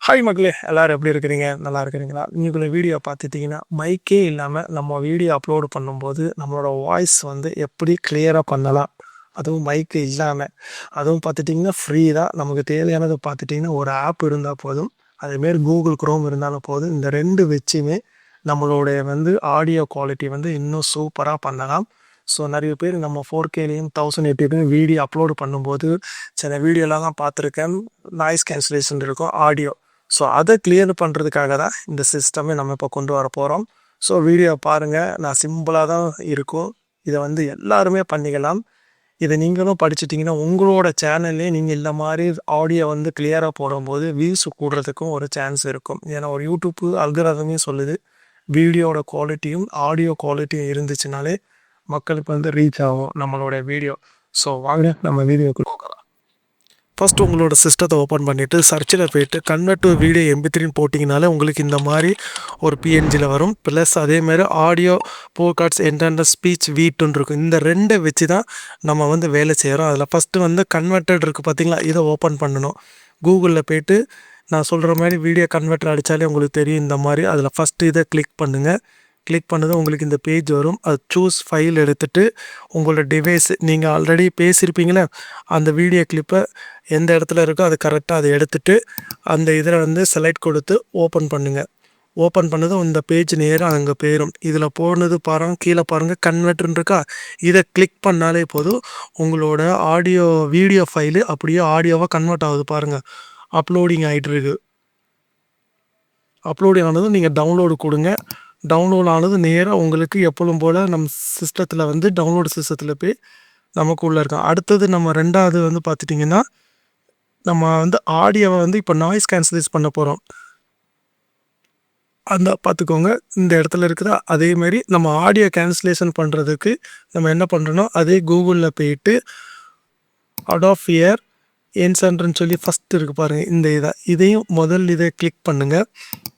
Hi மக்களே, எல்லாரும் எப்படி இருக்கிறீங்க? நல்லா இருக்கிறீங்களா? இன்னைக்குள்ள வீடியோ பார்த்துட்டிங்கன்னா மைக்கே இல்லாமல் நம்ம வீடியோ அப்லோடு பண்ணும்போது நம்மளோட வாய்ஸ் வந்து எப்படி கிளியராக பண்ணலாம், அதுவும் மைக்கு இல்லாமல். அதுவும் பார்த்துட்டிங்கன்னா ஃப்ரீ தான். நமக்கு தேவையானது பார்த்துட்டிங்கன்னா ஒரு ஆப் இருந்தால் போதும். அதேமாரி கூகுள் குரோம் இருந்தாலும் போதும். இந்த ரெண்டு வச்சுமே நம்மளுடைய வந்து ஆடியோ குவாலிட்டி வந்து இன்னும் சூப்பராக பண்ணலாம். ஸோ நிறைய பேர் நம்ம 4Kலையும் 1080 வீடியோ அப்லோடு பண்ணும்போது சில வீடியோலாம் தான் பார்த்துருக்கேன், நாய்ஸ் கேன்சலேஷன் இருக்கும் ஆடியோ. ஸோ அதை கிளியர் பண்ணுறதுக்காக தான் இந்த சிஸ்டமே நம்ம இப்போ கொண்டு வர போகிறோம். ஸோ வீடியோ பாருங்கள், நான் சிம்பிளாக தான் இருக்கும். இதை வந்து எல்லாருமே பண்ணிக்கலாம். இதை நீங்களும் படிச்சிட்டிங்கன்னா உங்களோட சேனல்லே நீங்கள் இந்த மாதிரி ஆடியோ வந்து கிளியராக போடும்போது வியூஸ் கூடுறதுக்கும் ஒரு சான்ஸ் இருக்கும். ஏன்னா ஒரு யூடியூப்பு அல்காரிதமே சொல்லுது, வீடியோட குவாலிட்டியும் ஆடியோ குவாலிட்டியும் இருந்துச்சுனாலே மக்களுக்கு வந்து ரீச் ஆகும் நம்மளோட வீடியோ. ஸோ வாங்க நம்ம வீடியோக்குள்ள போகலாம். ஃபர்ஸ்ட் உங்களோட சிஸ்டத்தை ஓப்பன் பண்ணிவிட்டு சர்ச்சில் போய்ட்டு கன்வெர்ட் டு வீடியோ MP3 போட்டிங்கனாலே உங்களுக்கு இந்த மாதிரி ஒரு PNGயில் வரும். ப்ளஸ் அதேமாதிரி ஆடியோ போட்காஸ்ட் என்டர்டெயின்மெண்ட் ஸ்பீச் வீட்டுன்னு இருக்கும். இந்த ரெண்டை வச்சு தான் நம்ம வந்து வேலை செய்கிறோம். அதில் ஃபஸ்ட்டு வந்து கன்வெர்ட்டட் இருக்குது பார்த்தீங்களா, இதை ஓப்பன் பண்ணணும். கூகுளில் போய்ட்டு நான் சொல்கிற மாதிரி வீடியோ கன்வெர்ட்டர் அடித்தாலே உங்களுக்கு தெரியும் இந்த மாதிரி. அதில் ஃபஸ்ட்டு இதை கிளிக் பண்ணுங்கள். கிளிக் பண்ணதும் உங்களுக்கு இந்த பேஜ் வரும். அது சூஸ் ஃபைல் எடுத்துகிட்டு உங்களோட டிவைஸ் நீங்கள் ஆல்ரெடி பேசியிருப்பீங்களே அந்த வீடியோ கிளிப்பை எந்த இடத்துல இருக்கோ அது கரெக்டாக அதை எடுத்துகிட்டு அந்த இதில் வந்து செலக்ட் கொடுத்து ஓப்பன் பண்ணுங்கள். ஓப்பன் பண்ணதும் இந்த பேஜ் நேராக அங்கே போயிடும். இதில் போனது பாருங்கள், கீழே பாருங்கள் கன்வெர்ட்னு இருக்கா, இதை கிளிக் பண்ணாலே போதும் உங்களோட ஆடியோ வீடியோ ஃபைலு அப்படியே ஆடியோவாக கன்வெர்ட் ஆகுது பாருங்கள். அப்லோடிங் ஆகிட்டு இருக்கு. அப்லோடிங் ஆனதும் நீங்கள் டவுன்லோடு கொடுங்க. டவுன்லோட் ஆனது நேராக உங்களுக்கு எப்பொழுதும் போல் நம்ம சிஸ்டத்தில் வந்து டவுன்லோடு சிஸ்டத்தில் போய் நமக்கு உள்ளே இருக்கும். அடுத்தது நம்ம ரெண்டாவது வந்து பார்த்துட்டிங்கன்னா நம்ம வந்து ஆடியோவை வந்து இப்போ நாய்ஸ் கேன்சலேஷன் பண்ண போகிறோம். அந்த பார்த்துக்கோங்க, இந்த இடத்துல இருக்குதா. அதேமாரி நம்ம ஆடியோ கேன்சலேஷன் பண்ணுறதுக்கு நம்ம என்ன பண்ணுறோன்னா அதே கூகுளில் போயிட்டு அடாப் இயர் என்சன்ட்ருன்னு சொல்லி ஃபஸ்ட்டு இருக்குது பாருங்கள், இந்த இதையும் இதை கிளிக் பண்ணுங்கள்.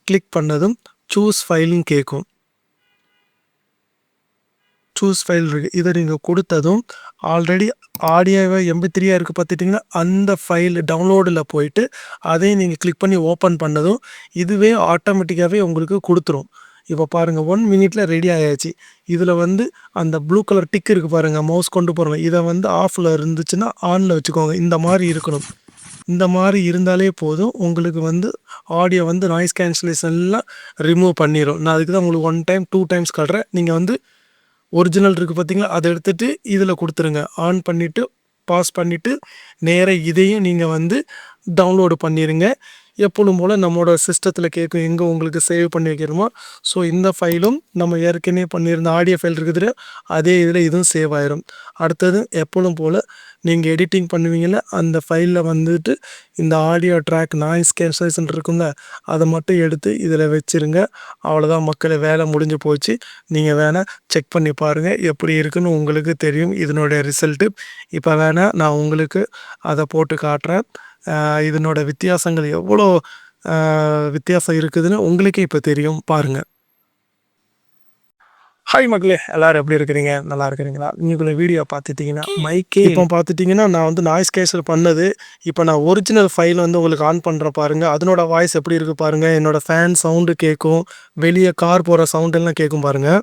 கிளிக் பண்ணதும் சூஸ் ஃபைலும் கேட்கும். சூஸ் ஃபைல் இருக்குது, இதை நீங்கள் கொடுத்ததும் ஆல்ரெடி ஆடியோவை MP3 இருக்குது பார்த்துட்டிங்கன்னா அந்த ஃபைல் டவுன்லோடில் போயிட்டு அதையும் நீங்கள் கிளிக் பண்ணி ஓப்பன் பண்ணதும் இதுவே ஆட்டோமேட்டிக்காகவே உங்களுக்கு கொடுத்துரும். இப்போ பாருங்கள் 1 மினிட்ல ரெடி ஆயாச்சு. இதில் வந்து அந்த ப்ளூ கலர் டிக் இருக்குது பாருங்கள், மவுஸ் கொண்டு போகிறோம். இதை வந்து ஆஃபில் இருந்துச்சுன்னா ஆனில் வச்சுக்கோங்க. இந்த மாதிரி இருக்கணும். இந்த மாதிரி இருந்தாலே போதும் உங்களுக்கு வந்து ஆடியோ வந்து நாய்ஸ் கேன்சலேஷன்லாம் ரிமூவ் பண்ணிடும். நான் அதுக்கு தான் உங்களுக்கு 1 டைம் 2 டைம்ஸ் காட்டுறேன். நீங்கள் வந்து ஒரிஜினல் இருக்குது பார்த்தீங்களா, அதை எடுத்துகிட்டு இதில் கொடுத்துருங்க. ஆன் பண்ணிவிட்டு பாஸ் பண்ணிவிட்டு நேராக இதையும் நீங்கள் வந்து டவுன்லோடு பண்ணிடுங்க. எப்பொழுதும் போல் நம்மளோட சிஸ்டத்தில் கேட்கும் எங்கே உங்களுக்கு சேவ் பண்ணி வைக்கிறோமோ. ஸோ இந்த ஃபைலும் நம்ம ஏற்கனவே பண்ணியிருந்த ஆடியோ ஃபைல் இருக்குது, அதே இதில் இதுவும் சேவ் ஆயிரும். அடுத்தது எப்பொழுதும் போல் நீங்கள் எடிட்டிங் பண்ணுவீங்கள அந்த ஃபைலில் வந்துட்டு இந்த ஆடியோ ட்ராக் நாய்ஸ் கேன்சலேஷன் இருக்குங்க, அதை மட்டும் எடுத்து இதில் வச்சுருங்க. அவ்வளோதான் மக்களே, வேலை முடிஞ்சு போச்சு. நீங்கள் வேணால் செக் பண்ணி பாருங்கள் எப்படி இருக்குன்னு உங்களுக்கு தெரியும் இதனுடைய ரிசல்ட்டு. இப்போ வேணால் நான் உங்களுக்கு அதை போட்டு காட்டுறேன். இதனோட வித்தியாசங்கள் எவ்வளோ வித்தியாசம் இருக்குதுன்னு உங்களுக்கே இப்போ தெரியும் பாருங்கள். ஹாய் மக்களே, எல்லாரும் எப்படி இருக்கிறீங்க? நல்லா இருக்கிறீங்களா? இன்னைக்குள்ள வீடியோ பார்த்துட்டிங்கன்னா மைக்கே இப்போ பார்த்துட்டிங்கன்னா நான் வந்து நாய்ஸ் கேன்சல் பண்ணது. இப்போ நான் ஒரிஜினல் ஃபைல் வந்து உங்களுக்கு ஆன் பண்ணுறேன் பாருங்கள். அதனோட வாய்ஸ் எப்படி இருக்குது பாருங்கள். என்னோடய ஃபேன் சவுண்டு கேட்கும், வெளியே கார் போகிற சவுண்டெல்லாம் கேட்கும் பாருங்கள்.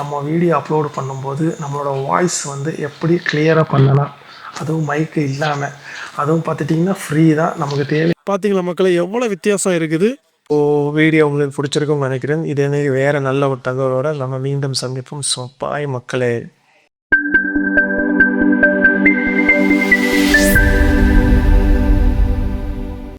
நம்ம வீடியோ அப்லோடு பண்ணும்போது நம்மளோட வாய்ஸ் வந்து எப்படி கிளியராக பண்ணலாம், அதுவும் மைக்கு இல்லாமல். அதுவும் பார்த்துட்டிங்கன்னா ஃப்ரீ தான், நமக்கு தேவை. பார்த்தீங்களா மக்களே, எவ்வளோ வித்தியாசம் இருக்குது. வீடியோ உங்களுக்கு பிடிச்சிருக்கும்னு நினைக்கிறேன். இது வேறு நல்ல ஒரு தகவலோடு நம்ம மீண்டும் சந்திப்போம். ஸோ பாய் மக்களே.